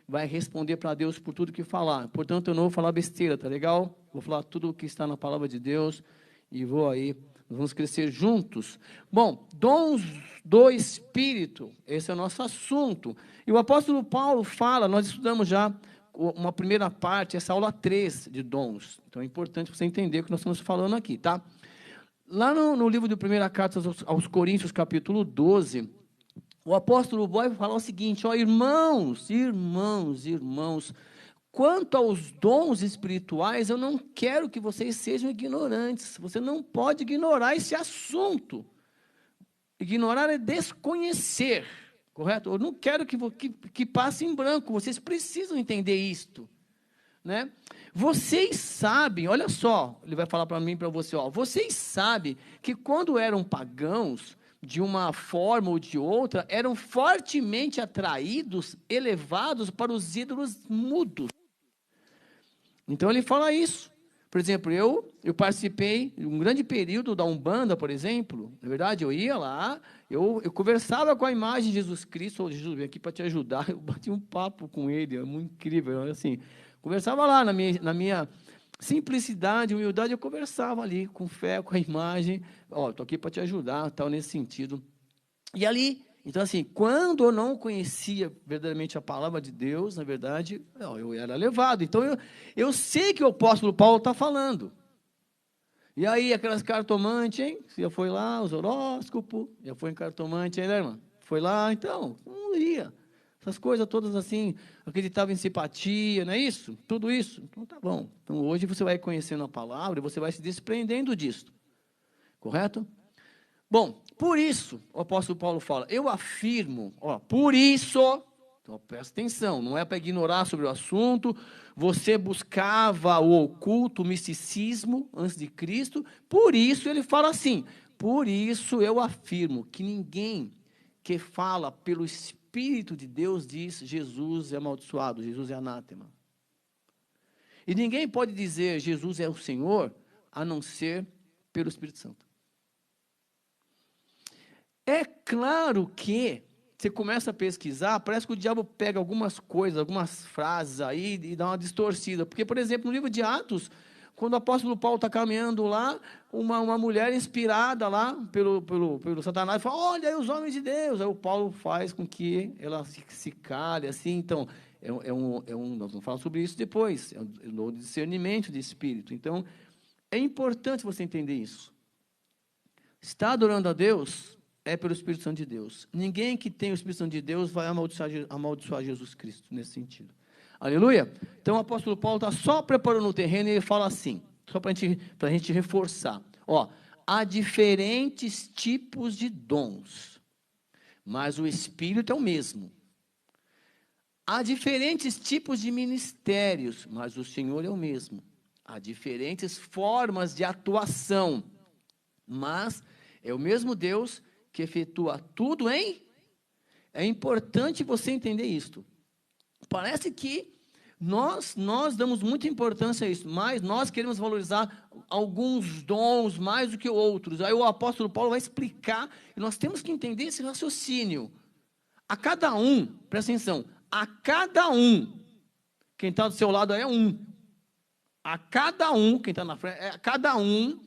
vai responder para Deus por tudo que falar. Portanto, eu não vou falar besteira, tá legal? Vou falar tudo o que está na palavra de Deus e vou aí, nós vamos crescer juntos. Bom, dons do Espírito, esse é o nosso assunto. E o apóstolo Paulo fala, nós estudamos já uma primeira parte, essa aula 3 de dons. Então é importante você entender o que nós estamos falando aqui, tá? Lá no livro de 1 Carta aos Coríntios, capítulo 12, o apóstolo vai falar o seguinte, ó, irmãos, quanto aos dons espirituais, eu não quero que vocês sejam ignorantes. Você não pode ignorar esse assunto. Ignorar é desconhecer, correto? Eu não quero que passe em branco, vocês precisam entender isto, né? Vocês sabem, olha só, ele vai falar para mim e para você, ó, vocês sabem que quando eram pagãos, de uma forma ou de outra, eram fortemente atraídos, elevados para os ídolos mudos. Então ele fala isso. Por exemplo, eu participei de um grande período da Umbanda, por exemplo. Na verdade, eu ia lá, eu conversava com a imagem de Jesus Cristo, ou Jesus, vem aqui para te ajudar. Eu bati um papo com ele, é muito incrível, assim. Conversava lá na minha simplicidade, humildade, eu conversava ali, com fé, com a imagem. Ó, estou aqui para te ajudar, tal, nesse sentido. E ali, então assim, quando eu não conhecia verdadeiramente a palavra de Deus, na verdade, eu era levado. Então eu sei que o apóstolo Paulo está falando. E aí, aquelas cartomantes, hein? Você já foi lá, os horóscopos, já foi em cartomante, hein, né, irmã? Foi lá, então, não ia. Essas coisas todas assim, acreditava em simpatia, não é isso? Tudo isso. Então tá bom. Então hoje você vai conhecendo a palavra e você vai se desprendendo disso. Correto? Bom, por isso, o apóstolo Paulo fala, eu afirmo, ó, por isso, então presta atenção, não é para ignorar sobre o assunto, você buscava o oculto, o misticismo antes de Cristo, por isso ele fala assim, por isso eu afirmo que ninguém que fala pelo Espírito de Deus diz Jesus é amaldiçoado, Jesus é anátema. E ninguém pode dizer Jesus é o Senhor, a não ser pelo Espírito Santo. É claro que você começa a pesquisar, parece que o diabo pega algumas coisas, algumas frases aí e dá uma distorcida. Porque, por exemplo, no livro de Atos, quando o apóstolo Paulo está caminhando lá, uma mulher inspirada lá pelo Satanás, fala, olha aí os homens de Deus. Aí o Paulo faz com que ela se cale, assim. Então, nós vamos falar sobre isso depois, é um discernimento de espírito. Então, é importante você entender isso. Está adorando a Deus é pelo Espírito Santo de Deus. Ninguém que tem o Espírito Santo de Deus vai amaldiçoar Jesus Cristo, nesse sentido. Aleluia? Então o apóstolo Paulo está só preparando o terreno e ele fala assim, só para a gente reforçar. Ó, há diferentes tipos de dons, mas o Espírito é o mesmo. Há diferentes tipos de ministérios, mas o Senhor é o mesmo. Há diferentes formas de atuação, mas é o mesmo Deus que efetua tudo em... É importante você entender isto. Parece que nós damos muita importância a isso, mas nós queremos valorizar alguns dons mais do que outros. Aí o apóstolo Paulo vai explicar, e nós temos que entender esse raciocínio. A cada um, presta atenção, a cada um, quem está do seu lado aí é um. A cada um, quem está na frente, a cada um,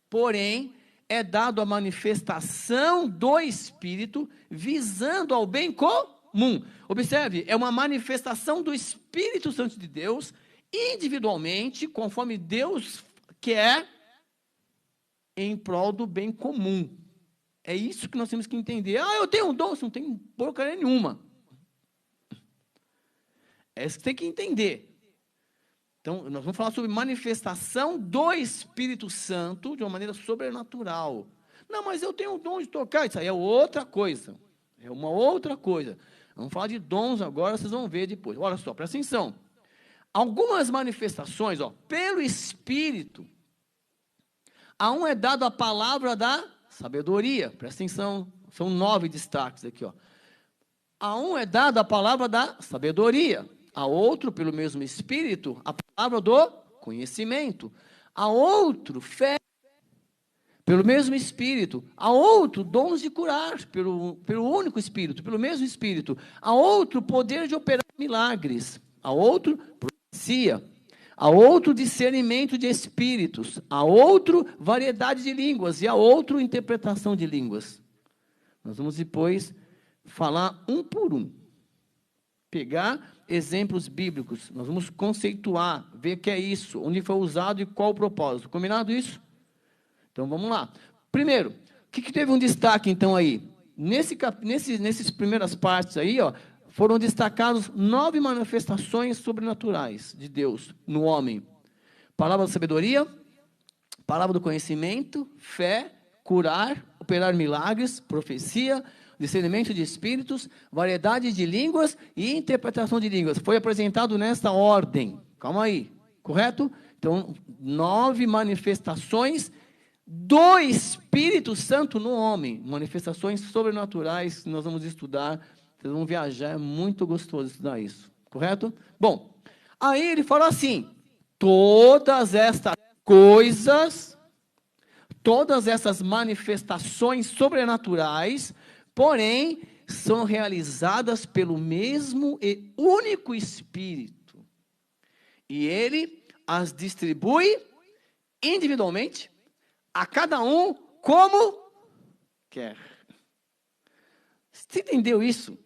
porém, é dado a manifestação do Espírito, visando ao bem comum. Observe, é uma manifestação do Espírito Santo de Deus, individualmente, conforme Deus quer, em prol do bem comum. É isso que nós temos que entender. Ah, eu tenho um dom, você não tem porcaria nenhuma. É isso que tem que entender. Então, nós vamos falar sobre manifestação do Espírito Santo de uma maneira sobrenatural. Não, mas eu tenho o dom de tocar. Isso aí é outra coisa. É uma outra coisa. Vamos falar de dons agora, vocês vão ver depois. Olha só, presta atenção. Algumas manifestações, ó, pelo Espírito, a um é dado a palavra da sabedoria. Presta atenção, são 9 destaques aqui, ó. A um é dado a palavra da sabedoria. A outro, pelo mesmo Espírito, a palavra do conhecimento. A outro, fé pelo mesmo Espírito. Há outro, dons de curar, pelo único Espírito, pelo mesmo Espírito. Há outro, poder de operar milagres. Há outro, profecia. Há outro, discernimento de espíritos. Há outro, variedade de línguas. E há outro, interpretação de línguas. Nós vamos depois falar um por um. Pegar exemplos bíblicos. Nós vamos conceituar, ver o que é isso, onde foi usado e qual o propósito. Combinado isso? Então, vamos lá. Primeiro, o que teve um destaque, então, aí? Nesses primeiras partes aí, ó, foram destacados 9 manifestações sobrenaturais de Deus no homem. Palavra da sabedoria, palavra do conhecimento, fé, curar, operar milagres, profecia, discernimento de espíritos, variedade de línguas e interpretação de línguas. Foi apresentado nesta ordem. Calma aí, correto? Então, 9 manifestações do Espírito Santo no homem. Manifestações sobrenaturais que nós vamos estudar. Vocês vão viajar, é muito gostoso estudar isso. Correto? Bom, aí ele falou assim, todas estas coisas, todas essas manifestações sobrenaturais, porém, são realizadas pelo mesmo e único Espírito. E ele as distribui individualmente, a cada um como quer. Você entendeu isso?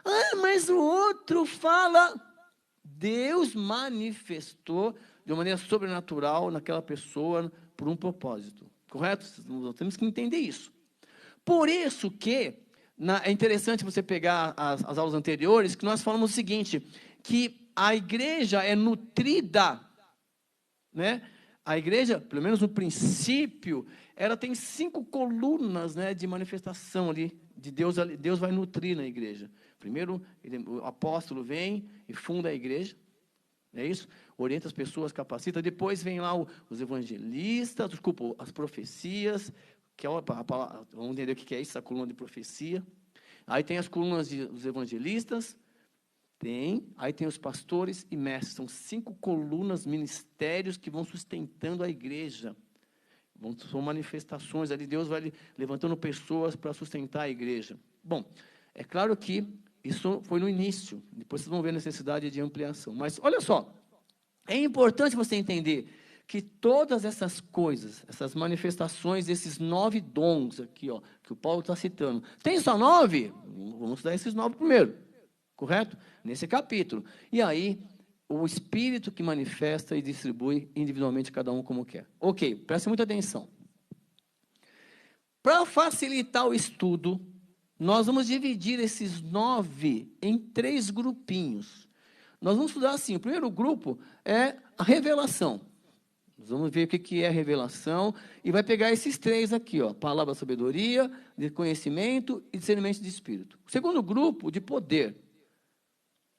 Ah, mas o outro fala, Deus manifestou de uma maneira sobrenatural naquela pessoa por um propósito. Correto? Nós temos que entender isso. Por isso que, é interessante você pegar as aulas anteriores, que nós falamos o seguinte, que a igreja é nutrida, né? A igreja, pelo menos no princípio, ela tem 5 colunas, né, de manifestação ali, de Deus. Deus vai nutrir na igreja. Primeiro, o apóstolo vem e funda a igreja, é isso? Orienta as pessoas, capacita. Depois vem lá os evangelistas, as profecias, que é vamos entender o que é isso, a coluna de profecia. Aí tem as colunas dos evangelistas, aí tem os pastores e mestres. São 5 colunas, ministérios que vão sustentando a igreja. São manifestações ali, Deus vai levantando pessoas para sustentar a igreja. Bom, é claro que isso foi no início, depois vocês vão ver a necessidade de ampliação. Mas olha só, é importante você entender que todas essas coisas, essas manifestações, esses 9 dons aqui, ó, que o Paulo está citando, tem só 9? Vamos estudar esses 9 primeiro, correto? Nesse capítulo. E aí, o Espírito que manifesta e distribui individualmente cada um como quer. Ok, preste muita atenção. Para facilitar o estudo, nós vamos dividir esses 9 em 3 grupinhos. Nós vamos estudar assim, o primeiro grupo é a revelação. Nós vamos ver o que é revelação e vai pegar esses 3 aqui, ó, palavra, sabedoria, de conhecimento e discernimento de espírito. O segundo grupo, de poder,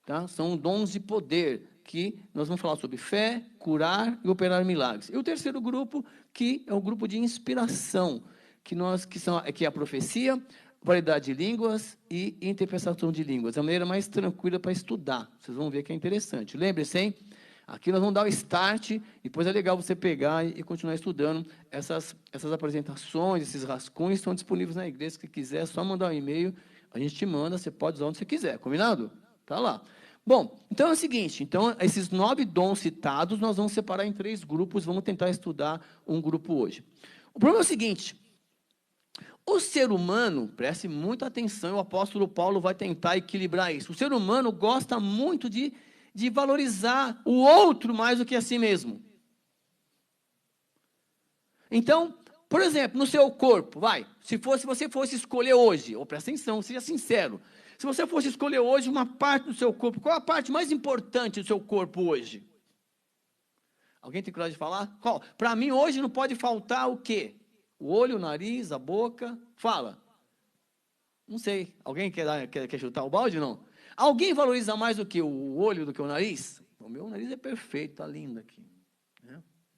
tá? São dons de poder, que nós vamos falar sobre fé, curar e operar milagres. E o terceiro grupo, que é o grupo de inspiração, que é a profecia, variedade de línguas e interpretação de línguas. É a maneira mais tranquila para estudar. Vocês vão ver que é interessante. Lembre-se, hein? Aqui nós vamos dar o start, depois é legal você pegar e continuar estudando. Essas apresentações, esses rascunhos estão disponíveis na igreja. Se quiser, é só mandar um e-mail, a gente te manda, você pode usar onde você quiser, combinado? Tá lá. Bom, então é o seguinte, então esses 9 dons citados, nós vamos separar em 3 grupos, vamos tentar estudar um grupo hoje. O problema é o seguinte, o ser humano, preste muita atenção, o apóstolo Paulo vai tentar equilibrar isso. O ser humano gosta muito de valorizar o outro mais do que a si mesmo. Então, por exemplo, no seu corpo, se você fosse escolher hoje, ou presta atenção, seja sincero, se você fosse escolher hoje uma parte do seu corpo, qual é a parte mais importante do seu corpo hoje? Alguém tem coragem de falar? Qual? Para mim, hoje não pode faltar o quê? O olho, o nariz, a boca. Fala. Não sei. Alguém quer chutar o balde? Não. Alguém valoriza mais do que o olho, do que o nariz? O meu nariz é perfeito, está lindo aqui.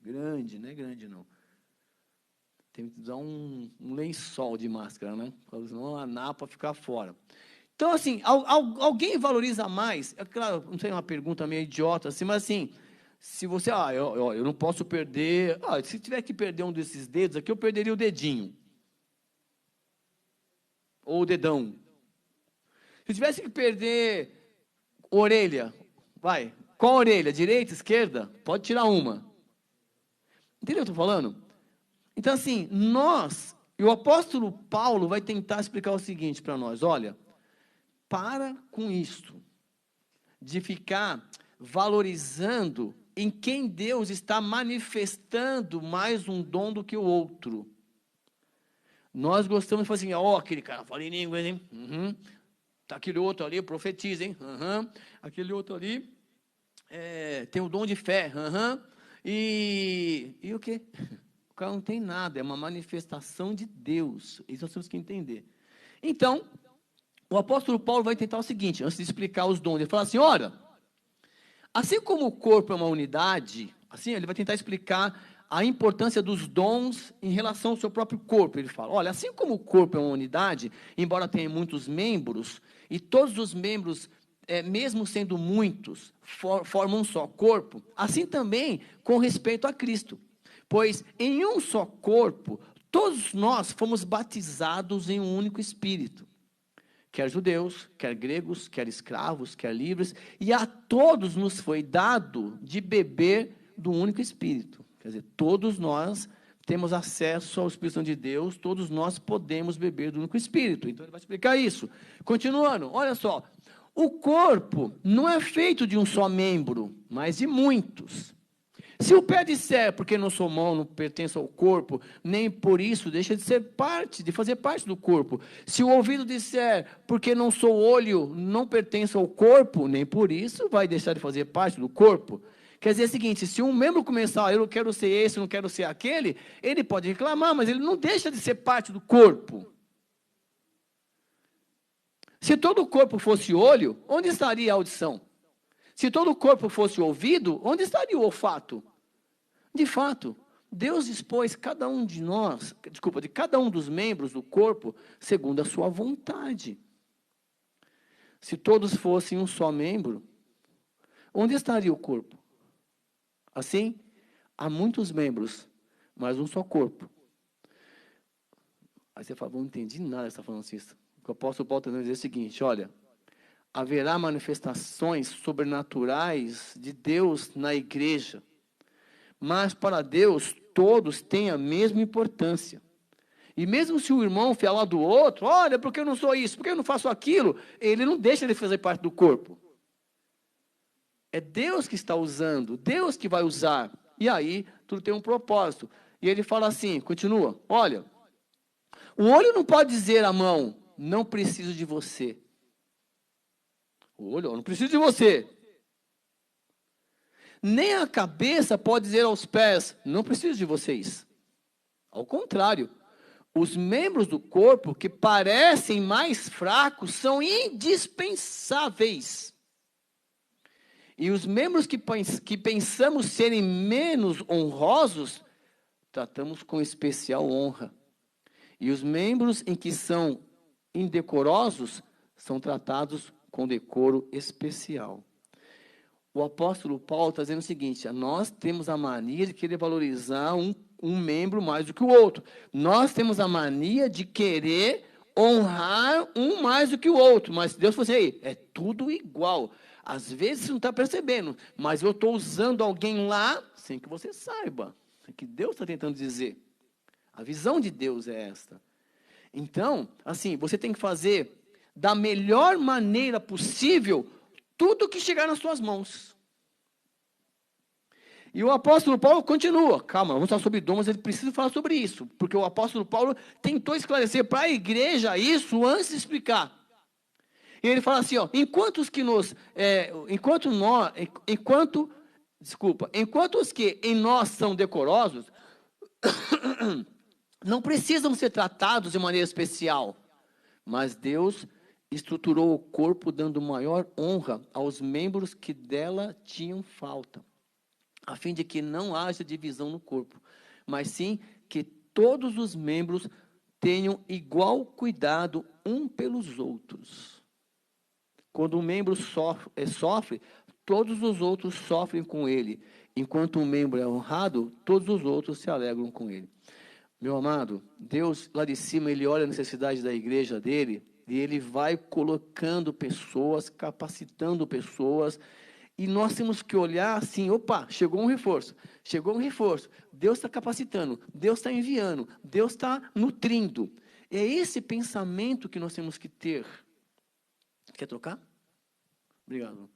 Grande, não é grande não. Tem que usar um lençol de máscara, né? Senão a napa ficar fora. Então, assim, alguém valoriza mais? É claro, não sei, uma pergunta meio idiota, assim, mas assim, Se você, eu não posso perder, se tiver que perder um desses dedos aqui, eu perderia o dedinho. Ou o dedão. Se tivesse que perder orelha, qual orelha? Direita, esquerda? Pode tirar uma. Entendeu o que eu estou falando? Então, assim, e o apóstolo Paulo vai tentar explicar o seguinte para nós: olha, para com isso, de ficar valorizando em quem Deus está manifestando mais um dom do que o outro. Nós gostamos de falar assim, aquele cara fala em línguas, hein? Tá aquele outro ali, profetiza, hein? Aquele outro ali tem o dom de fé, E o quê? O cara não tem nada, é uma manifestação de Deus. Isso nós temos que entender. Então, o apóstolo Paulo vai tentar o seguinte, antes de explicar os dons, ele fala assim, olha, assim como o corpo é uma unidade, assim, ele vai tentar explicar a importância dos dons em relação ao seu próprio corpo. Ele fala, olha, assim como o corpo é uma unidade, embora tenha muitos membros, e todos os membros, mesmo sendo muitos, formam um só corpo, assim também com respeito a Cristo. Pois em um só corpo, todos nós fomos batizados em um único Espírito. Quer judeus, quer gregos, quer escravos, quer livres, e a todos nos foi dado de beber do único Espírito. Quer dizer, todos nós temos acesso ao Espírito Santo de Deus, todos nós podemos beber do único Espírito. Então ele vai explicar isso. Continuando, olha só, o corpo não é feito de um só membro, mas de muitos. Se o pé disser, porque não sou mão, não pertenço ao corpo, nem por isso deixa de fazer parte do corpo. Se o ouvido disser, porque não sou olho, não pertenço ao corpo, nem por isso vai deixar de fazer parte do corpo. Quer dizer o seguinte, se um membro começar, eu não quero ser esse, eu não quero ser aquele, ele pode reclamar, mas ele não deixa de ser parte do corpo. Se todo o corpo fosse olho, onde estaria a audição? Se todo o corpo fosse ouvido, onde estaria o olfato? De fato, Deus dispôs cada um de cada um dos membros do corpo, segundo a sua vontade. Se todos fossem um só membro, onde estaria o corpo? Assim, há muitos membros, mas um só corpo. Aí você fala, não entendi nada que está falando isso. O apóstolo Paulo está dizendo o seguinte, olha, haverá manifestações sobrenaturais de Deus na igreja, mas para Deus todos têm a mesma importância. E mesmo se o irmão falar do outro, olha, porque eu não sou isso, porque eu não faço aquilo, ele não deixa de fazer parte do corpo. É Deus que está usando, Deus que vai usar. E aí, tudo tem um propósito. E ele fala assim, continua, olha, o olho não pode dizer à mão, não preciso de você. O olho, não preciso de você. Nem a cabeça pode dizer aos pés, não preciso de vocês. Ao contrário, os membros do corpo que parecem mais fracos são indispensáveis. E os membros que pensamos serem menos honrosos, tratamos com especial honra. E os membros em que são indecorosos, são tratados com decoro especial. O apóstolo Paulo está dizendo o seguinte, nós temos a mania de querer valorizar um membro mais do que o outro. Nós temos a mania de querer honrar um mais do que o outro. Mas Deus falou assim, é tudo igual. Às vezes você não está percebendo, mas eu estou usando alguém lá sem que você saiba. É que Deus está tentando dizer. A visão de Deus é esta. Então, assim, você tem que fazer da melhor maneira possível tudo que chegar nas suas mãos. E o apóstolo Paulo continua. Calma, vamos falar sobre dom, mas ele precisa falar sobre isso. Porque o apóstolo Paulo tentou esclarecer para a igreja isso antes de explicar. E ele fala assim, enquanto os que em nós são decorosos, não precisam ser tratados de maneira especial. Mas Deus estruturou o corpo dando maior honra aos membros que dela tinham falta, a fim de que não haja divisão no corpo, mas sim que todos os membros tenham igual cuidado um pelos outros. Quando um membro sofre, todos os outros sofrem com ele. Enquanto um membro é honrado, todos os outros se alegram com ele. Meu amado, Deus lá de cima, Ele olha a necessidade da igreja dele, e Ele vai colocando pessoas, capacitando pessoas, e nós temos que olhar assim, opa, chegou um reforço, Deus está capacitando, Deus está enviando, Deus está nutrindo. É esse pensamento que nós temos que ter. Quer trocar? Obrigado.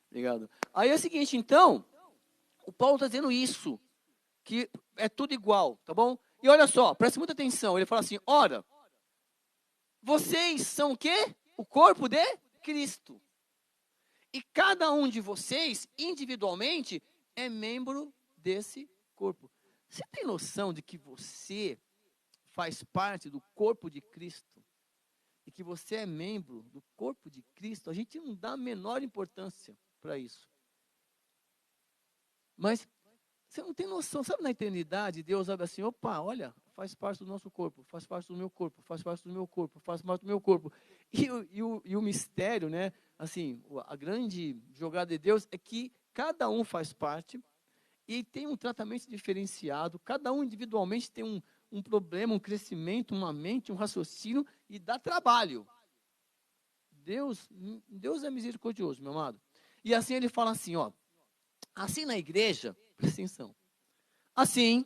Obrigado. Aí é o seguinte, então, o Paulo está dizendo isso, que é tudo igual, tá bom? E olha só, preste muita atenção, ele fala assim, ora, vocês são o quê? O corpo de Cristo. E cada um de vocês, individualmente, é membro desse corpo. Você tem noção de que você faz parte do corpo de Cristo? E que você é membro do corpo de Cristo? A gente não dá a menor importância para isso. Mas você não tem noção, sabe, na eternidade, Deus sabe assim, opa, olha, faz parte do nosso corpo, faz parte do meu corpo, faz parte do meu corpo, faz parte do meu corpo. E o mistério, né, assim, a grande jogada de Deus é que cada um faz parte e tem um tratamento diferenciado, cada um individualmente tem um problema, um crescimento, uma mente, um raciocínio, e dá trabalho. Deus é misericordioso, meu amado. E assim ele fala assim, ó, assim na igreja, presta atenção, assim,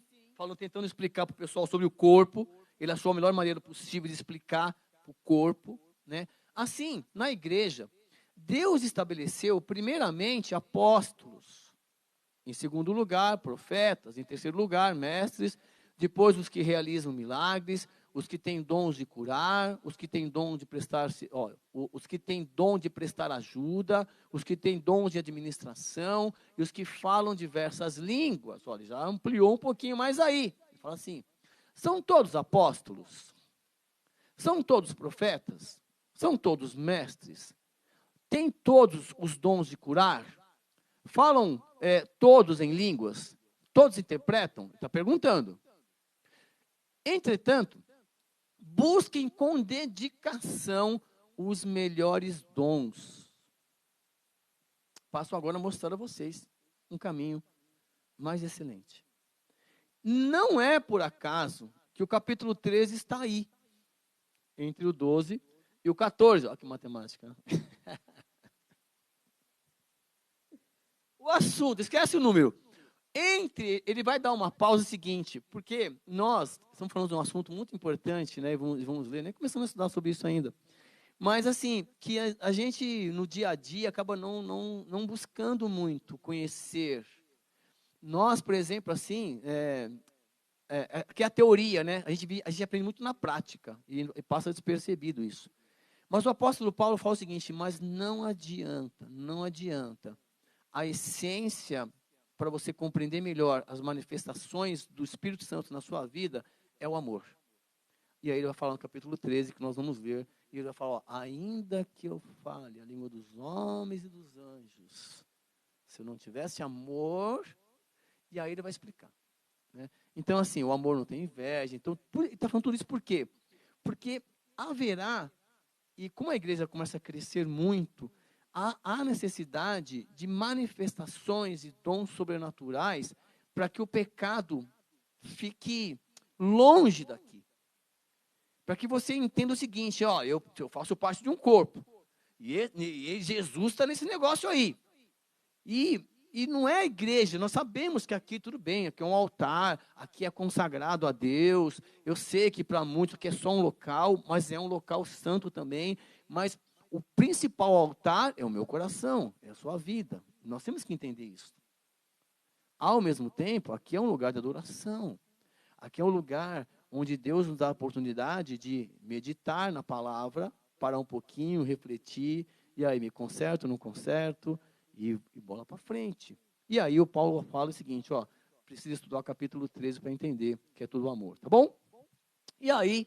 tentando explicar para o pessoal sobre o corpo, ele achou a melhor maneira possível de explicar para o corpo, né? Assim, na igreja, Deus estabeleceu primeiramente apóstolos, em segundo lugar, profetas, em terceiro lugar, mestres, depois os que realizam milagres, os que têm dons de curar, os que têm dom de prestar, os que têm dom de prestar ajuda, os que têm dom de administração e os que falam diversas línguas. Olha, já ampliou um pouquinho mais aí. Ele fala assim: são todos apóstolos? São todos profetas? São todos mestres? Têm todos os dons de curar? Falam todos em línguas? Todos interpretam? Está perguntando. Entretanto, busquem com dedicação os melhores dons. Passo agora a mostrar a vocês um caminho mais excelente. Não é por acaso que o capítulo 13 está aí, entre o 12 e o 14. Olha que matemática. O assunto, esquece o número. Ele vai dar uma pausa seguinte, porque nós estamos falando de um assunto muito importante, né? Vamos ler, nem começamos a estudar sobre isso ainda. Mas assim, que a gente no dia a dia acaba não buscando muito conhecer. Nós, por exemplo, assim, que é a teoria, né? A gente aprende muito na prática e passa despercebido isso. Mas o apóstolo Paulo fala o seguinte: mas não adianta. A essência para você compreender melhor as manifestações do Espírito Santo na sua vida é o amor. E aí ele vai falar no capítulo 13, que nós vamos ver, e ele vai falar, ó, ainda que eu fale a língua dos homens e dos anjos, se eu não tivesse amor, e aí ele vai explicar. Né? Então, assim, o amor não tem inveja. Então, ele está falando tudo isso por quê? Porque haverá, e como a igreja começa a crescer muito, há necessidade de manifestações e dons sobrenaturais para que o pecado fique longe daqui. Para que você entenda o seguinte, ó, eu faço parte de um corpo. E Jesus está nesse negócio aí. E não é a igreja, nós sabemos que aqui tudo bem, aqui é um altar, aqui é consagrado a Deus. Eu sei que para muitos aqui é só um local, mas é um local santo também. Mas o principal altar é o meu coração, é a sua vida. Nós temos que entender isso. Ao mesmo tempo, aqui é um lugar de adoração. Aqui é um lugar onde Deus nos dá a oportunidade de meditar na palavra, parar um pouquinho, refletir, e aí me conserto, não conserto, e bola para frente. E aí o Paulo fala o seguinte, ó, precisa estudar o capítulo 13 para entender que é tudo amor, tá bom? E aí,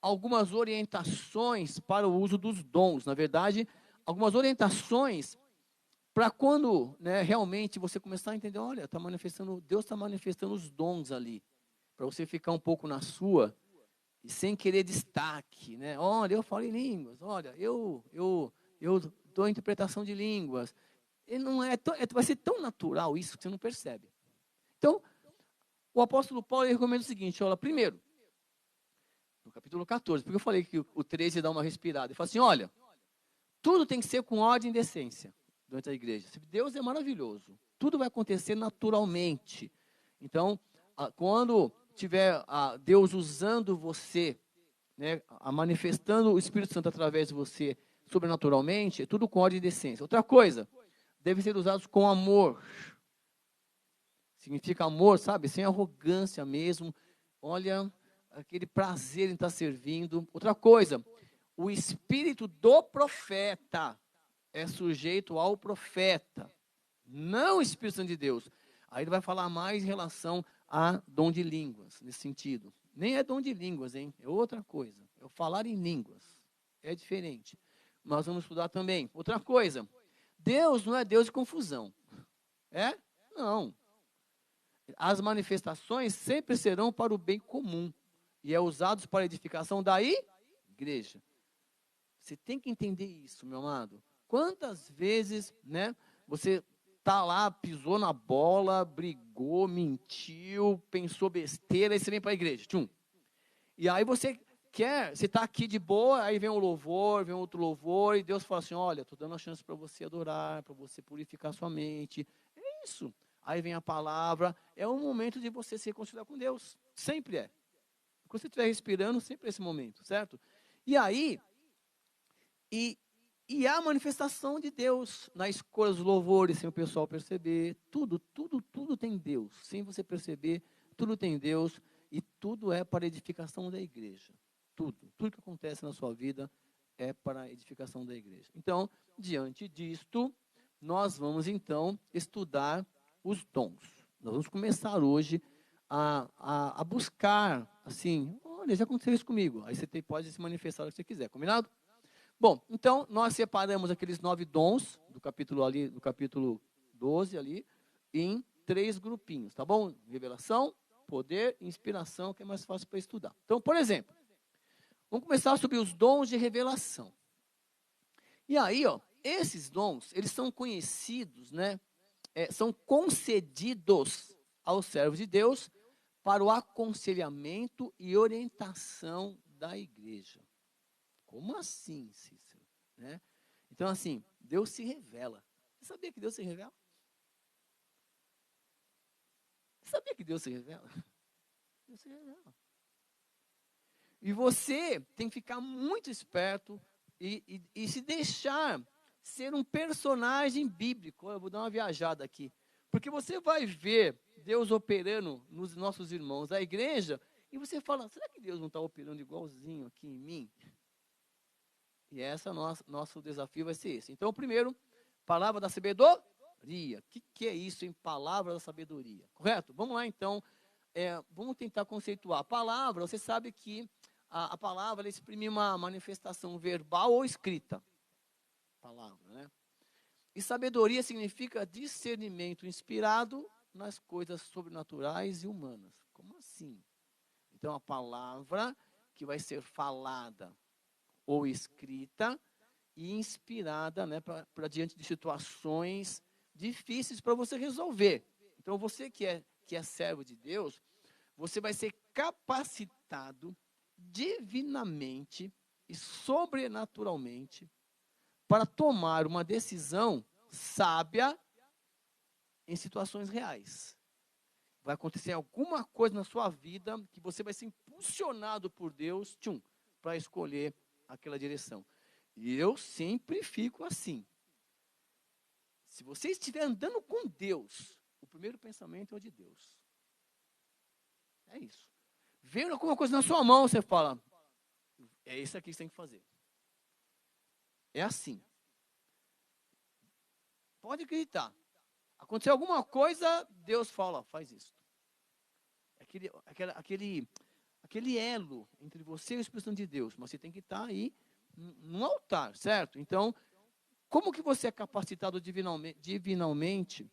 algumas orientações para o uso dos dons. Na verdade, algumas orientações para quando, né, realmente você começar a entender, olha, Deus está manifestando os dons ali. Para você ficar um pouco na sua e sem querer destaque, né? Olha, eu falo em línguas, olha, eu dou interpretação de línguas. E não vai ser tão natural isso que você não percebe. Então, o apóstolo Paulo recomenda o seguinte, olha, primeiro, no capítulo 14, porque eu falei que o 13 dá uma respirada, ele fala assim, olha, tudo tem que ser com ordem e decência durante a igreja. Deus é maravilhoso, tudo vai acontecer naturalmente. Então, quando tiver Deus usando você, né, manifestando o Espírito Santo através de você, sobrenaturalmente, é tudo com ordem e decência. Outra coisa, devem ser usados com amor. Significa amor, sabe? Sem arrogância mesmo. Olha, aquele prazer em estar servindo. Outra coisa, o espírito do profeta é sujeito ao profeta, não o Espírito Santo de Deus. Aí ele vai falar mais em relação a dom de línguas, nesse sentido. Nem é dom de línguas, hein? É outra coisa. É o falar em línguas. É diferente. Nós vamos estudar também. Outra coisa, Deus não é Deus de confusão. É? Não. As manifestações sempre serão para o bem comum. E é usados para a edificação da igreja. Você tem que entender isso, meu amado. Quantas vezes, né, você tá lá, pisou na bola, brigou, mentiu, pensou besteira, aí você vem para a igreja. Tchum. E aí você está aqui de boa, aí vem um louvor, vem outro louvor, e Deus fala assim, olha, estou dando a chance para você adorar, para você purificar sua mente. É isso. Aí vem a palavra, é um momento de você se reconciliar com Deus. Sempre é. Quando você estiver respirando, sempre é esse momento, certo? E aí, e há a manifestação de Deus na escolha dos louvores, sem o pessoal perceber. Tudo tem Deus. Sem você perceber, tudo tem Deus. E tudo é para a edificação da igreja. Tudo que acontece na sua vida é para a edificação da igreja. Então, diante disto, nós vamos então estudar os dons. Nós vamos começar hoje a buscar, assim, olha, já aconteceu isso comigo. Aí você pode se manifestar o que você quiser, combinado? Bom, então nós separamos aqueles 9 dons do capítulo 12 ali, em 3 grupinhos, tá bom? Revelação, poder e inspiração, que é mais fácil para estudar. Então, por exemplo, vamos começar sobre os dons de revelação. E aí, ó, esses dons, eles são conhecidos, né? São concedidos aos servos de Deus para o aconselhamento e orientação da igreja. Como assim, Cícero? Né? Então, assim, Deus se revela. Você sabia que Deus se revela? Você sabia que Deus se revela? Deus se revela. E você tem que ficar muito esperto e se deixar ser um personagem bíblico. Eu vou dar uma viajada aqui. Porque você vai ver Deus operando nos nossos irmãos da igreja e você fala, será que Deus não está operando igualzinho aqui em mim? E esse nosso desafio vai ser esse. Então, primeiro, palavra da sabedoria. O que é isso em palavra da sabedoria? Correto? Vamos lá, então. Vamos tentar conceituar. A palavra, você sabe que a palavra ela exprime uma manifestação verbal ou escrita. Palavra, né? E sabedoria significa discernimento inspirado nas coisas sobrenaturais e humanas. Como assim? Então, a palavra que vai ser falada ou escrita e inspirada, né, para diante de situações difíceis para você resolver. Então, você que é servo de Deus, você vai ser capacitado divinamente e sobrenaturalmente para tomar uma decisão sábia em situações reais. Vai acontecer alguma coisa na sua vida que você vai ser impulsionado por Deus, para escolher aquela direção. E eu sempre fico assim. Se você estiver andando com Deus, o primeiro pensamento é o de Deus. É isso. Veio alguma coisa na sua mão, você fala, é isso aqui que você tem que fazer. É assim. Pode acreditar. Aconteceu alguma coisa, Deus fala, faz isso. Aquele elo entre você e o Espírito Santo de Deus. Mas você tem que estar aí no altar, certo? Então, como que você é capacitado divinamente,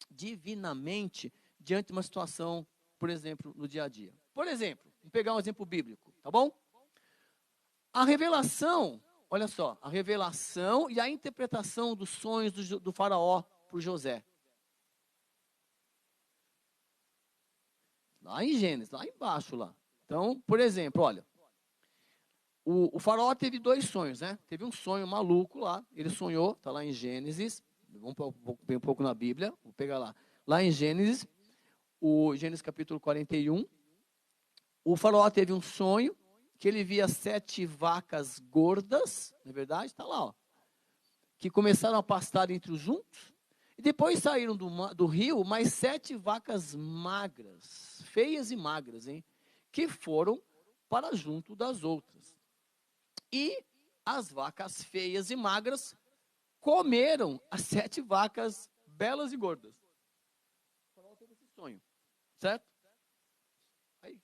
diante de uma situação, por exemplo, no dia a dia? Por exemplo, vamos pegar um exemplo bíblico, tá bom? A revelação, olha só, a revelação e a interpretação dos sonhos do faraó para José. Lá em Gênesis, lá embaixo lá. Então, por exemplo, olha, o faraó teve 2 sonhos, né? Teve um sonho maluco lá, ele sonhou, está lá em Gênesis, vamos ver um pouco na Bíblia, vou pegar lá. Lá em Gênesis, o Gênesis capítulo 41, o faraó teve um sonho, que ele via 7 vacas gordas, não é verdade? Está lá, ó, que começaram a pastar entre os juntos, e depois saíram do rio mais 7 vacas magras, feias e magras, hein? Que foram para junto das outras. E as vacas feias e magras comeram as 7 vacas belas e gordas. O faraó teve esse sonho, certo? Aí,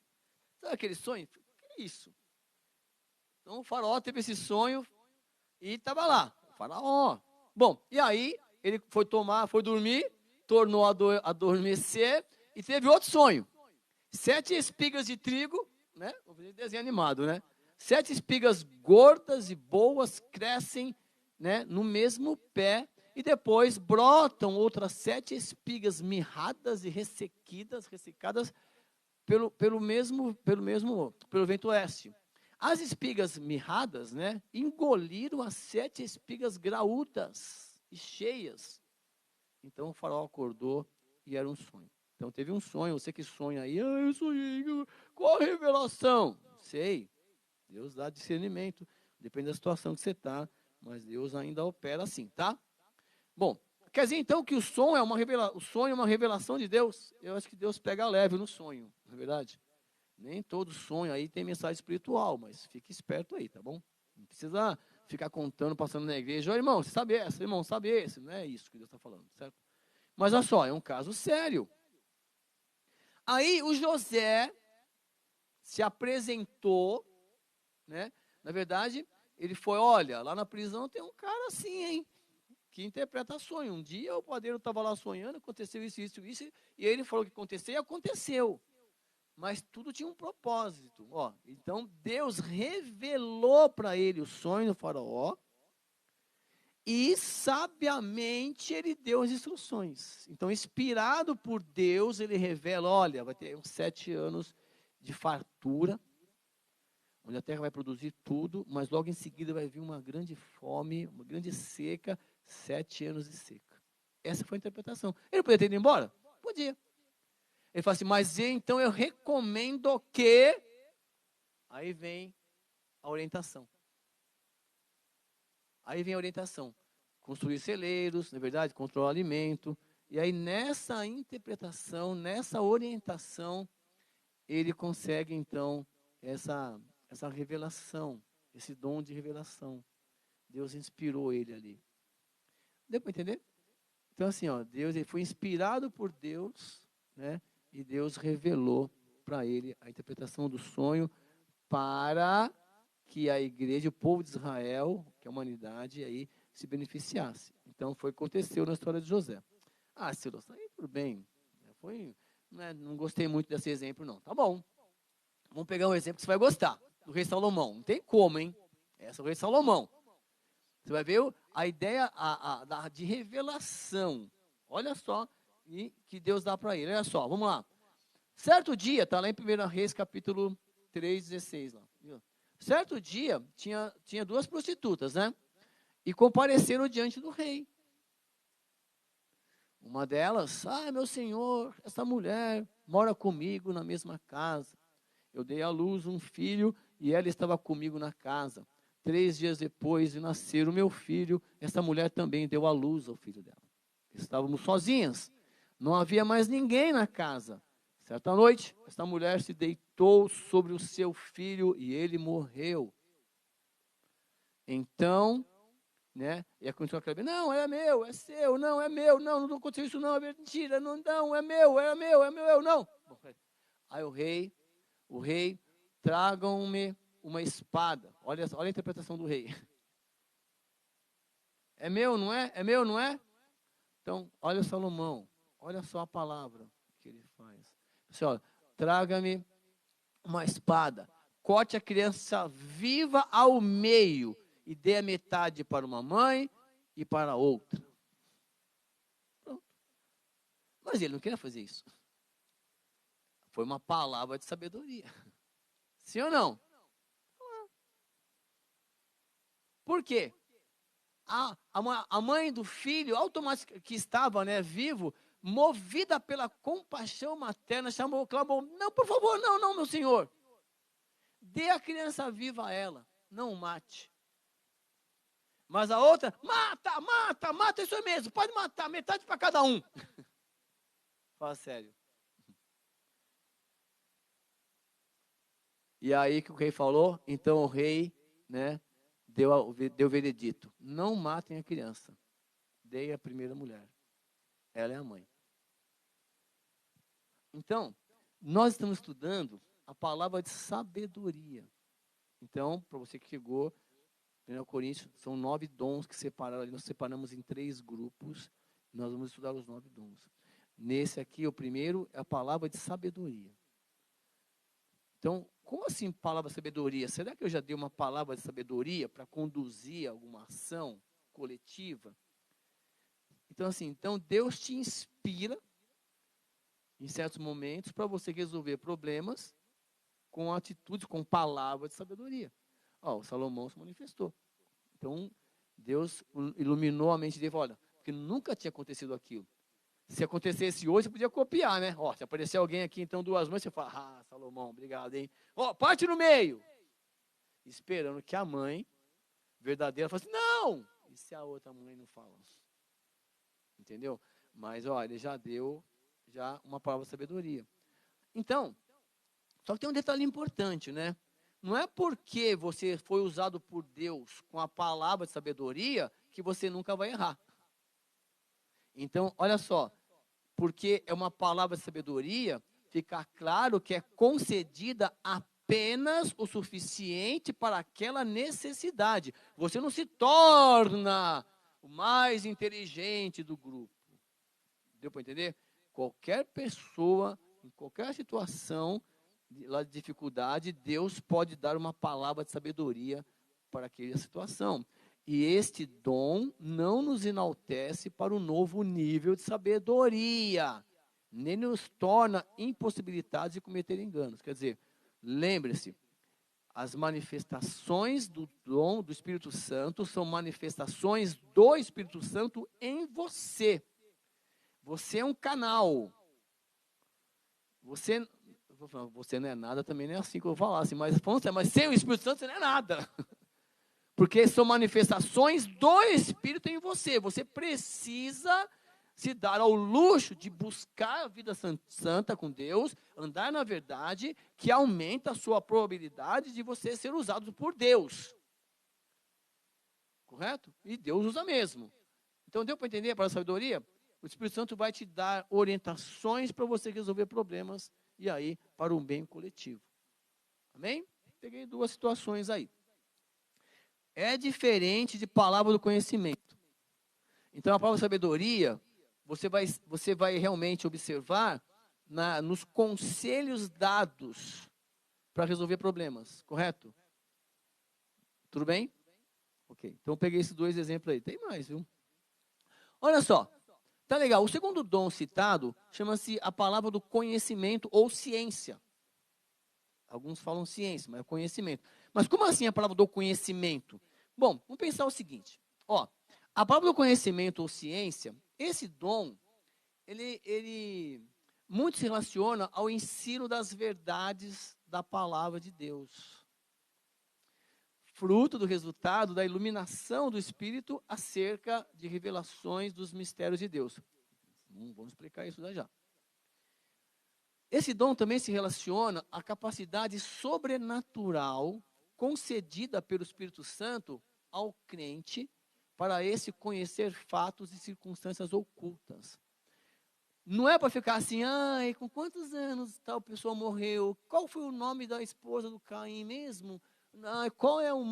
sabe aquele sonho? Que é isso? Então o faraó teve esse sonho e estava lá, o faraó. Bom, e aí ele foi dormir, tornou a adormecer e teve outro sonho. 7 espigas de trigo, né? Vou fazer desenho animado, né? 7 espigas gordas e boas crescem, né, no mesmo pé e depois brotam outras 7 espigas mirradas e ressecadas pelo vento oeste. As espigas mirradas, né, engoliram as 7 espigas graúdas e cheias. Então o faraó acordou e era um sonho. Então teve um sonho, você que sonha aí, eu sonhei, qual a revelação? Sei, Deus dá discernimento, depende da situação que você está, mas Deus ainda opera assim, tá? Bom, quer dizer então que o sonho é uma revelação de Deus? Eu acho que Deus pega leve no sonho, não é verdade? Nem todo sonho aí tem mensagem espiritual, mas fique esperto aí, tá bom? Não precisa ficar contando, passando na igreja, ô irmão, você sabe essa, irmão, sabe esse, não é isso que Deus está falando, certo? Mas olha só, é um caso sério. Aí o José se apresentou, né? Na verdade, ele foi, olha, lá na prisão tem um cara assim, hein? Que interpreta sonho. Um dia o padeiro estava lá sonhando, aconteceu isso, e ele falou que aconteceu e aconteceu. Mas tudo tinha um propósito. Ó, então Deus revelou para ele o sonho do faraó e sabiamente ele deu as instruções. Então, inspirado por Deus, ele revela, olha, vai ter uns 7 anos de fartura, onde a terra vai produzir tudo, mas logo em seguida vai vir uma grande fome, uma grande seca, 7 anos de seca. Essa foi a interpretação. Ele podia ter ido embora? Podia. Ele fala assim, mas então eu recomendo que... Aí vem a orientação. Aí vem a orientação. Construir celeiros, na verdade, controlar o alimento. E aí nessa interpretação, nessa orientação, ele consegue então essa revelação, esse dom de revelação. Deus inspirou ele ali. Deu para entender? Então assim, ó, Deus, ele foi inspirado por Deus, né? E Deus revelou para ele a interpretação do sonho para que a igreja, o povo de Israel, que é a humanidade, aí se beneficiasse. Então foi o que aconteceu na história de José. Ah, Ciro, aí tudo bem. Não gostei muito desse exemplo, não. Tá bom. Vamos pegar um exemplo que você vai gostar, do rei Salomão. Não tem como, hein? Esse é o rei Salomão. Você vai ver a ideia de revelação. Olha só, que Deus dá para ele. Olha só, vamos lá. Certo dia, está lá em 1 Reis, capítulo 3, 16. Lá, viu? Certo dia, tinha 2 prostitutas, né? E compareceram diante do rei. Uma delas, meu senhor, essa mulher mora comigo na mesma casa. Eu dei à luz um filho e ela estava comigo na casa. 3 dias depois de nascer o meu filho, essa mulher também deu à luz ao filho dela. Estávamos sozinhas, não havia mais ninguém na casa. Certa noite, esta mulher se deitou sobre o seu filho e ele morreu. Então, né, e continuou aquela, não, é meu, é seu, não, é meu, não aconteceu isso não, é mentira, não, é meu, não. Aí o rei, tragam-me uma espada. Olha a interpretação do rei. É meu, não é? É meu, não é? Então, olha Salomão, olha só a palavra que ele faz. Assim, ó, traga-me uma espada, corte a criança viva ao meio e dê a metade para uma mãe e para a outra. Pronto. Mas ele não queria fazer isso. Foi uma palavra de sabedoria. Sim ou não? Por quê? A mãe do filho, automaticamente, que estava, né, vivo, movida pela compaixão materna, clamou, não, por favor, não, meu senhor. Dê a criança viva a ela, não o mate. Mas a outra, mata, isso mesmo, pode matar, metade para cada um. Fala sério. E aí que o rei falou, então o rei, né, deu veredito, não matem a criança, dei a primeira mulher, ela é a mãe. Então, nós estamos estudando a palavra de sabedoria. Então, para você que chegou, 1 Coríntios, são 9 dons que separaram ali, nós separamos em 3 grupos, nós vamos estudar os 9 dons. Nesse aqui, o primeiro é a palavra de sabedoria. Então, como assim palavra de sabedoria? Será que eu já dei uma palavra de sabedoria para conduzir alguma ação coletiva? Então, assim, Deus te inspira em certos momentos para você resolver problemas com atitudes, com palavra de sabedoria. O Salomão se manifestou. Então, Deus iluminou a mente dele, olha, porque nunca tinha acontecido aquilo. Se acontecesse hoje, você podia copiar, né? Se aparecer alguém aqui, então, 2 mães, você fala, Salomão, obrigado, hein? Parte no meio. Esperando que a mãe verdadeira falasse, não! E se a outra mãe não fala? Entendeu? Mas, ele já deu uma palavra de sabedoria. Então, só que tem um detalhe importante, né? Não é porque você foi usado por Deus com a palavra de sabedoria que você nunca vai errar. Então, olha só, porque é uma palavra de sabedoria, fica claro que é concedida apenas o suficiente para aquela necessidade. Você não se torna o mais inteligente do grupo. Deu para entender? Qualquer pessoa, em qualquer situação de dificuldade, Deus pode dar uma palavra de sabedoria para aquela situação. E este dom não nos enaltece para um novo nível de sabedoria, nem nos torna impossibilitados de cometer enganos. Quer dizer, lembre-se, as manifestações do dom do Espírito Santo são manifestações do Espírito Santo em você. Você é um canal. Você não é nada, também não é assim que eu vou falar, assim, mas sem o Espírito Santo você não é nada. Porque são manifestações do Espírito em você. Você precisa se dar ao luxo de buscar a vida santa com Deus, andar na verdade, que aumenta a sua probabilidade de você ser usado por Deus. Correto? E Deus usa mesmo. Então, deu para entender para a sabedoria? O Espírito Santo vai te dar orientações para você resolver problemas e aí para um bem coletivo. Amém? Peguei 2 situações aí. É diferente de palavra do conhecimento. Então, a palavra sabedoria, você vai realmente observar nos conselhos dados para resolver problemas, correto? Tudo bem? Ok, então eu peguei esses 2 exemplos aí. Tem mais, viu? Olha só, tá legal. O segundo dom citado chama-se a palavra do conhecimento ou ciência. Alguns falam ciência, mas é conhecimento. Mas como assim a palavra do conhecimento? Bom, vamos pensar o seguinte. A palavra do conhecimento ou ciência, esse dom, ele muito se relaciona ao ensino das verdades da palavra de Deus. Fruto do resultado da iluminação do Espírito acerca de revelações dos mistérios de Deus. Vamos explicar isso já. Esse dom também se relaciona à capacidade sobrenatural concedida pelo Espírito Santo ao crente para esse conhecer fatos e circunstâncias ocultas. Não é para ficar assim, com quantos anos tal pessoa morreu? Qual foi o nome da esposa do Caim mesmo? Qual é o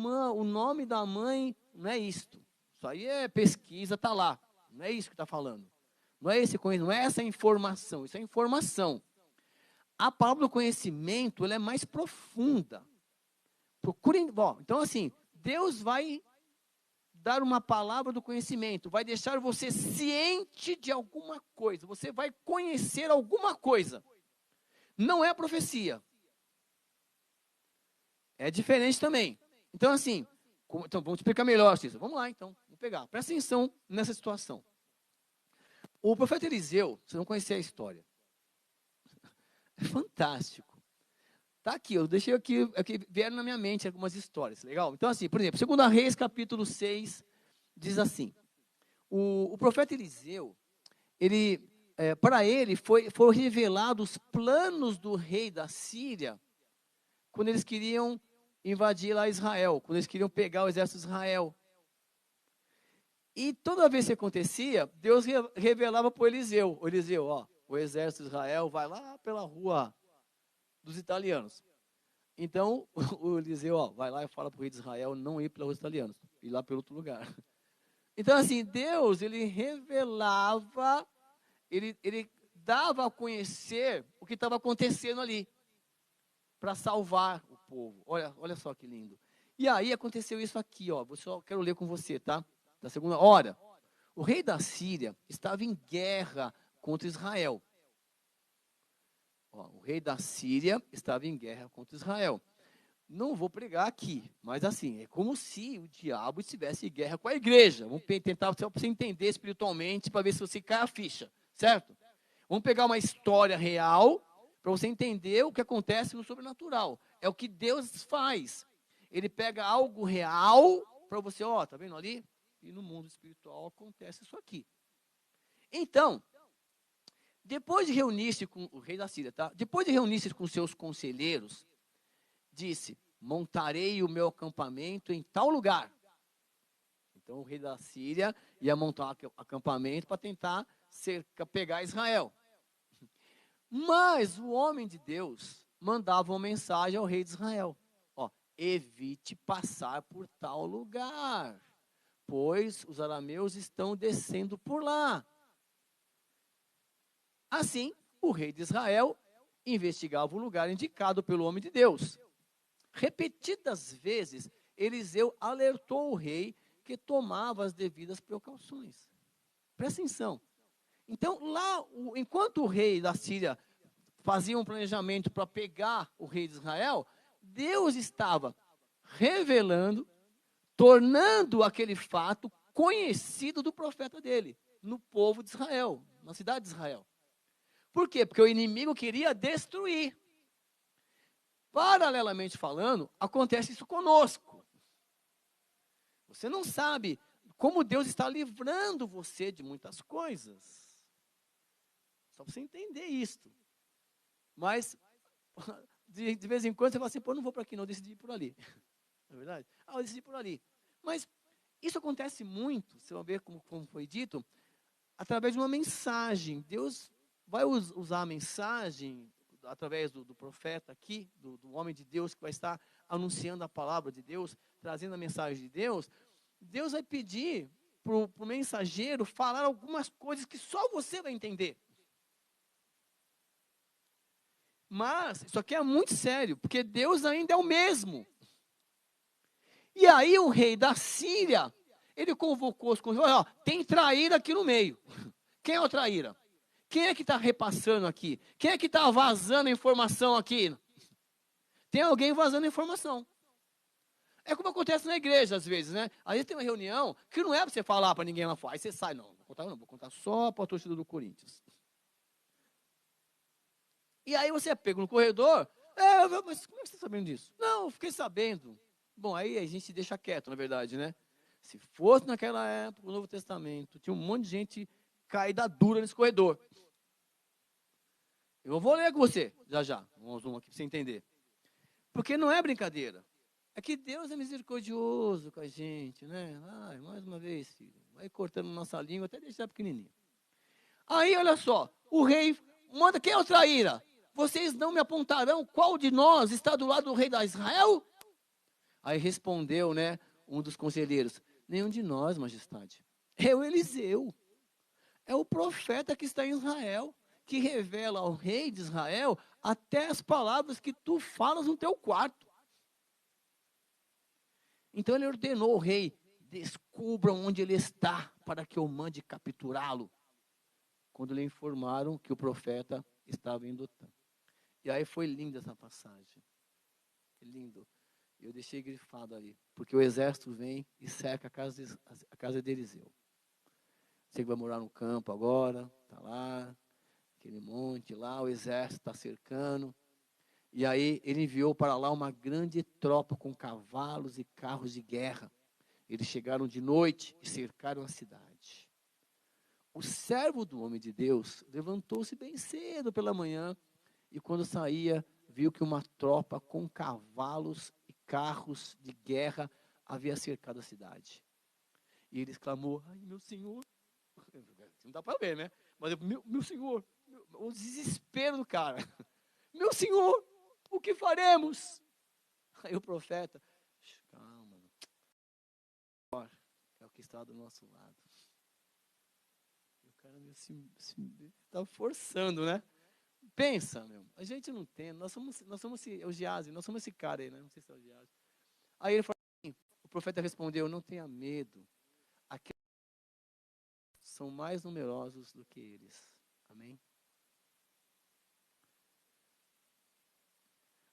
nome da mãe? Não é isto. Isso aí é pesquisa, está lá. Não é isso que está falando. Não é esse conhecimento, não é essa informação. Isso é informação. A palavra do conhecimento, ela é mais profunda. Procurem, bom, então assim, Deus vai dar uma palavra do conhecimento, vai deixar você ciente de alguma coisa, você vai conhecer alguma coisa. Não é profecia. É diferente também. Então assim, então vamos explicar melhor, Cícero. Vamos lá então, vamos pegar. Presta atenção nessa situação. O profeta Eliseu, vocês vão conhecer a história. É fantástico. Tá aqui, eu deixei aqui vieram na minha mente algumas histórias, legal? Então assim, por exemplo, 2 Reis, capítulo 6, diz assim, o profeta Eliseu, para ele foram revelados os planos do rei da Síria, quando eles queriam invadir lá Israel, quando eles queriam pegar o exército de Israel. E toda vez que acontecia, Deus revelava para o Eliseu, ó, o exército de Israel vai lá pela rua dos italianos. Então, o Eliseu, ó, vai lá e fala para o rei de Israel não ir pela rua dos italianos, ir lá pelo outro lugar. Então, assim, Deus, ele revelava, ele dava a conhecer o que estava acontecendo ali, para salvar o povo. Olha só que lindo. E aí aconteceu isso aqui, ó, só quero ler com você, tá? Da segunda hora. O rei da Síria estava em guerra contra Israel. Ó, o rei da Síria estava em guerra contra Israel. Não vou pregar aqui, mas assim, é como se o diabo estivesse em guerra com a igreja. Vamos tentar para você entender espiritualmente, para ver se você cai a ficha, certo? Vamos pegar uma história real, para você entender o que acontece no sobrenatural. É o que Deus faz. Ele pega algo real, para você, ó, tá vendo ali? E no mundo espiritual acontece isso aqui. Então, depois de reunir-se com o rei da Síria, tá? Depois de reunir-se com seus conselheiros, disse, montarei o meu acampamento em tal lugar. Então o rei da Síria ia montar um acampamento para tentar pegar Israel. Mas o homem de Deus mandava uma mensagem ao rei de Israel. Ó, evite passar por tal lugar, pois os arameus estão descendo por lá. Assim, o rei de Israel investigava o lugar indicado pelo homem de Deus. Repetidas vezes, Eliseu alertou o rei que tomava as devidas precauções. Presta atenção. Então, lá, enquanto o rei da Síria fazia um planejamento para pegar o rei de Israel, Deus estava revelando, tornando aquele fato conhecido do profeta dele, no povo de Israel, na cidade de Israel. Por quê? Porque o inimigo queria destruir. Paralelamente falando, acontece isso conosco. Você não sabe como Deus está livrando você de muitas coisas. Só para você entender isto. Mas, de vez em quando, você fala assim, pô, não vou para aqui não, eu decidi ir por ali. Não é verdade? Ah, eu decidi ir por ali. Mas isso acontece muito, você vai ver como foi dito, através de uma mensagem. Deus vai usar a mensagem através do profeta aqui, do homem de Deus que vai estar anunciando a palavra de Deus, trazendo a mensagem de Deus. Deus vai pedir para o mensageiro falar algumas coisas que só você vai entender. Mas isso aqui é muito sério, porque Deus ainda é o mesmo. E aí o rei da Síria, ele convocou os conselheiros, ó, tem traíra aqui no meio. Quem é o traíra? Quem é que está repassando aqui? Quem é que está vazando a informação aqui? Tem alguém vazando a informação. É como acontece na igreja às vezes, né? Às vezes tem uma reunião que não é para você falar para ninguém lá fora. Aí você sai, não, vou contar só para a torcida do Corinthians. E aí você é pego no corredor, mas como é que você está sabendo disso? Não, eu fiquei sabendo. Bom, aí a gente deixa quieto, na verdade, né? Se fosse naquela época, o Novo Testamento, tinha um monte de gente caída dura nesse corredor. Eu vou ler com você, já. Vamos aqui para você entender. Porque não é brincadeira. É que Deus é misericordioso com a gente, né? Ai, mais uma vez, filho, vai cortando nossa língua até deixar pequenininho. Aí, olha só, o rei manda, quem é o traíra? Vocês não me apontarão qual de nós está do lado do rei da Israel? Aí respondeu, né, um dos conselheiros, nenhum de nós, majestade. É o Eliseu. É o profeta que está em Israel, que revela ao rei de Israel até as palavras que tu falas no teu quarto. Então ele ordenou ao rei: descubram onde ele está, para que eu mande capturá-lo. Quando lhe informaram que o profeta estava em Dotã. E aí foi linda essa passagem. Lindo. Eu deixei grifado ali, porque o exército vem e cerca a casa de Eliseu. Você que vai morar no campo agora, está lá, aquele monte lá, o exército está cercando. E aí ele enviou para lá uma grande tropa com cavalos e carros de guerra. Eles chegaram de noite e cercaram a cidade. O servo do homem de Deus levantou-se bem cedo pela manhã e quando saía, viu que uma tropa com cavalos e carros de guerra havia cercado a cidade. E ele exclamou: ai, meu senhor, não dá para ver, né? Mas, meu senhor, o desespero do cara. Meu senhor, o que faremos? Aí o profeta: calma, é o que está do nosso lado. E o cara está forçando, né? Pensa, meu, a gente não tem, nós somos o Giase, nós somos esse cara aí, né? Não sei se é o Giase. Aí ele falou assim, o profeta respondeu: não tenha medo, aqueles são mais numerosos do que eles. Amém?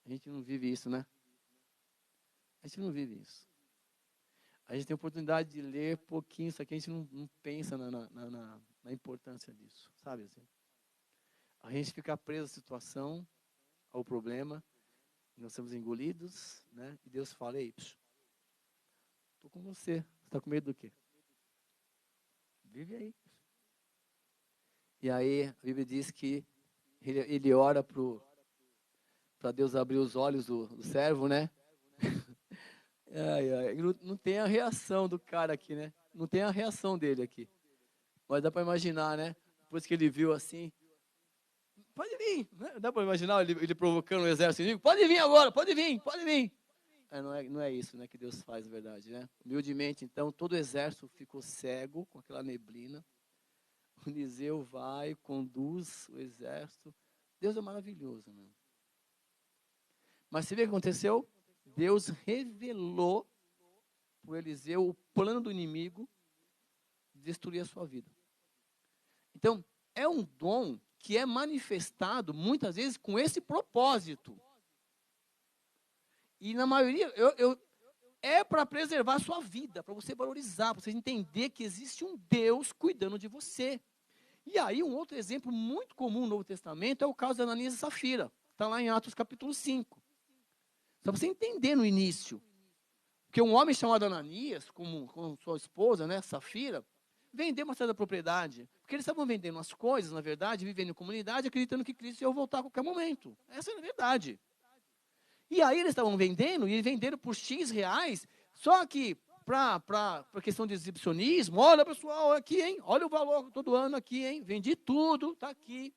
A gente não vive isso, né? A gente não vive isso. A gente tem a oportunidade de ler pouquinho, só que a gente não pensa na importância disso, sabe assim? A gente fica preso à situação, ao problema, nós somos engolidos, né? E Deus fala: ei, estou com você. Você está com medo do quê? Vive aí. E aí a Bíblia diz que ele ora para Deus abrir os olhos do servo, né? Não tem a reação do cara aqui, né? Não tem a reação dele aqui. Mas dá para imaginar, né? Depois que ele viu assim, pode vir, né? Dá para imaginar ele provocando o exército inimigo: pode vir agora, pode vir, pode vir. Não é isso, né, que Deus faz, na verdade, né? Humildemente, então, todo o exército ficou cego com aquela neblina. O Eliseu vai, conduz o exército. Deus é maravilhoso, né? Mas você vê o que aconteceu? Deus revelou para o Eliseu o plano do inimigo de destruir a sua vida. Então, é um dom que é manifestado muitas vezes com esse propósito. E na maioria, é para preservar a sua vida, para você valorizar, para você entender que existe um Deus cuidando de você. E aí, um outro exemplo muito comum no Novo Testamento é o caso de Ananias e Safira. Está lá em Atos capítulo 5. Só para você entender no início. Porque um homem chamado Ananias, com sua esposa, né, Safira, vendeu uma certa propriedade. Porque eles estavam vendendo as coisas, na verdade, vivendo em comunidade, acreditando que Cristo ia voltar a qualquer momento. Essa é a verdade. E aí eles estavam vendendo, e venderam por X reais, só que para questão de exibicionismo: olha, pessoal, aqui, hein? Olha o valor todo ano aqui, hein? Vendi tudo, está aqui.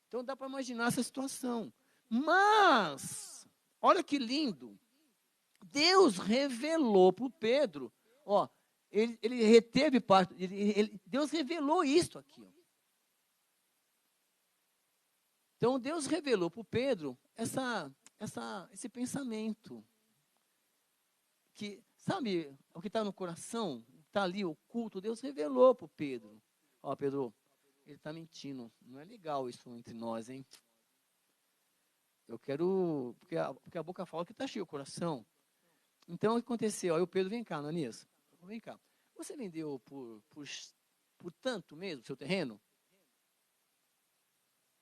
Então dá para imaginar essa situação. Mas, olha que lindo. Deus revelou para o Pedro, ó, ele reteve parte, Deus revelou isso aqui. Ó. Então Deus revelou para o Pedro esse pensamento. Que, sabe, o que está no coração, está ali oculto, Deus revelou para o Pedro. Ó, Pedro, ele está mentindo, não é legal isso entre nós, hein? Eu quero, porque a boca fala que está cheio o coração. Então, o que aconteceu? Aí o Pedro: vem cá, Ananias, vem cá. Você vendeu por tanto mesmo, seu terreno?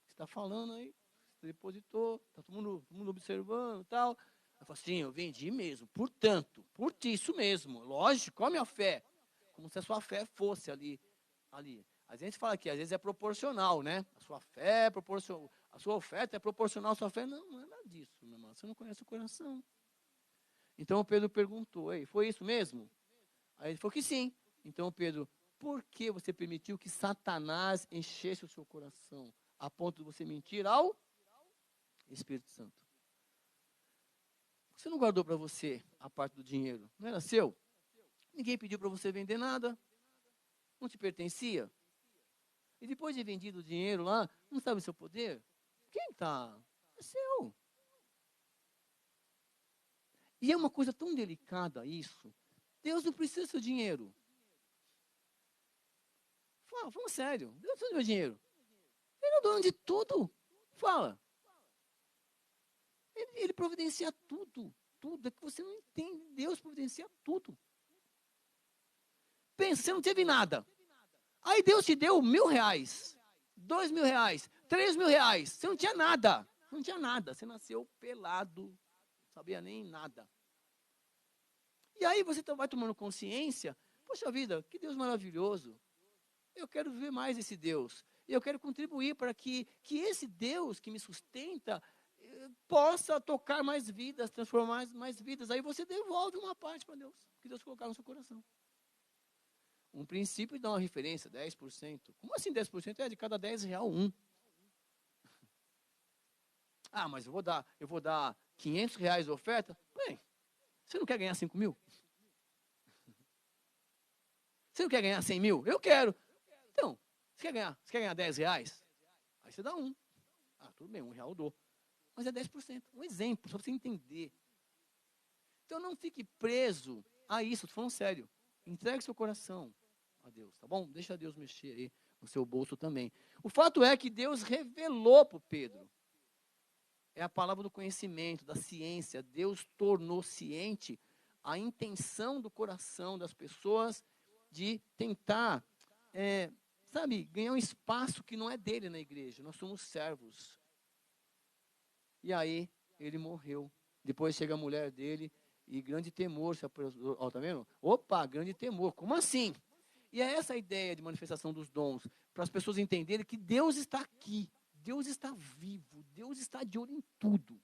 Você está falando aí, você depositou, está todo mundo observando e tal. Eu falei: sim, eu vendi mesmo, portanto, por isso mesmo, lógico, qual a minha fé? Como se a sua fé fosse ali. A gente fala que às vezes é proporcional, né? A sua fé é proporcional, a sua oferta é proporcional à sua fé. Não é nada disso, meu irmão, você não conhece o coração. Então o Pedro perguntou: ei, foi isso mesmo? Aí ele falou que sim. Então Pedro: por que você permitiu que Satanás enchesse o seu coração, a ponto de você mentir ao Espírito Santo? Você não guardou para você a parte do dinheiro? Não era seu? Ninguém pediu para você vender nada. Não te pertencia? E depois de vendido o dinheiro lá, não sabe o seu poder? Quem está? É seu. E é uma coisa tão delicada isso. Deus não precisa do seu dinheiro. Fala sério. Deus não precisa do meu dinheiro. Ele é o dono de tudo. Fala. Ele providencia tudo. Tudo. É que você não entende. Deus providencia tudo. Pensa, você não teve nada. Aí Deus te deu R$1.000, R$2.000, R$3.000. Você não tinha nada. Não tinha nada. Você nasceu pelado. Não sabia nem nada. E aí você vai tomando consciência. Poxa vida, que Deus maravilhoso. Eu quero viver mais esse Deus. E eu quero contribuir para que esse Deus que me sustenta possa tocar mais vidas, transformar mais vidas. Aí você devolve uma parte para Deus, que Deus colocar no seu coração. Um princípio dá uma referência, 10%. Como assim 10%? É de cada R$10, 1. Ah, mas eu vou dar R$500 de oferta? Bem, você não quer ganhar 5.000? Você não quer ganhar 100 mil? Eu quero. Então, você quer ganhar R$10? Aí você dá 1. Ah, tudo bem, R$1 eu dou. Mas é 10%. Um exemplo, só para você entender. Então, não fique preso a isso. Estou falando sério. Entregue seu coração a Deus, tá bom? Deixa Deus mexer aí no seu bolso também. O fato é que Deus revelou para o Pedro. É a palavra do conhecimento, da ciência. Deus tornou ciente a intenção do coração das pessoas de tentar, ganhar um espaço que não é dele na igreja. Nós somos servos. E aí, ele morreu. Depois chega a mulher dele e grande temor. Tá vendo? Opa, grande temor. Como assim? E é essa a ideia de manifestação dos dons. Para as pessoas entenderem que Deus está aqui. Deus está vivo. Deus está de olho em tudo.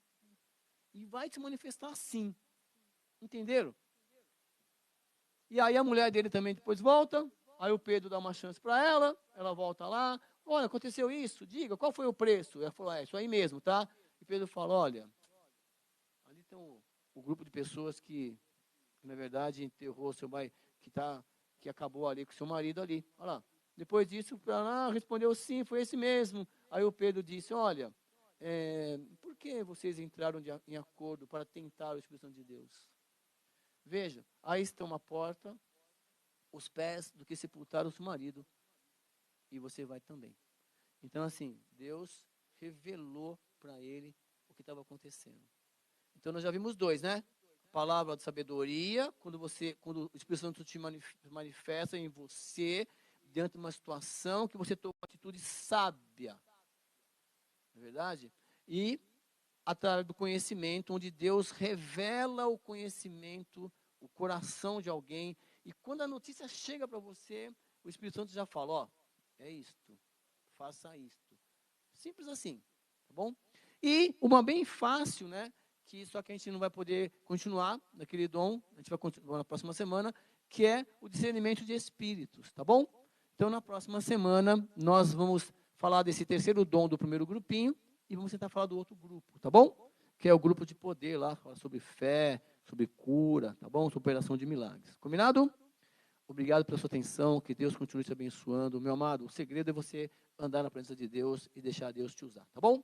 E vai se manifestar assim. Entenderam? E aí a mulher dele também depois volta. Aí o Pedro dá uma chance para ela. Ela volta lá. Olha, aconteceu isso. Diga, qual foi o preço? Ela falou, é isso aí mesmo, tá? E Pedro fala, olha, ali tem o grupo de pessoas que na verdade, enterrou seu marido, que acabou ali com seu marido ali. Olha lá. Depois disso, ela respondeu sim, foi esse mesmo. Aí o Pedro disse, olha, por que vocês entraram em acordo para tentar o Espírito Santo de Deus? Veja, aí está uma porta, os pés do que sepultaram o seu marido, e você vai também. Então, assim, Deus revelou para ele o que estava acontecendo. Então, nós já vimos 2, né? Palavra de sabedoria, quando o Espírito Santo te manifesta em você, diante de uma situação que você toma uma atitude sábia. Não é verdade? E através do conhecimento, onde Deus revela o conhecimento, o coração de alguém. E quando a notícia chega para você, o Espírito Santo já fala, ó, é isto, faça isto. Simples assim, tá bom? E uma bem fácil, né? Só que a gente não vai poder continuar naquele dom, a gente vai continuar na próxima semana, que é o discernimento de espíritos, tá bom? Então, na próxima semana, nós vamos falar desse terceiro dom do primeiro grupinho e vamos tentar falar do outro grupo, tá bom? Que é o grupo de poder lá, falar sobre fé, sobre cura, tá bom? Sobre operação de milagres. Combinado? Obrigado pela sua atenção, que Deus continue te abençoando. Meu amado, o segredo é você andar na presença de Deus e deixar Deus te usar, tá bom?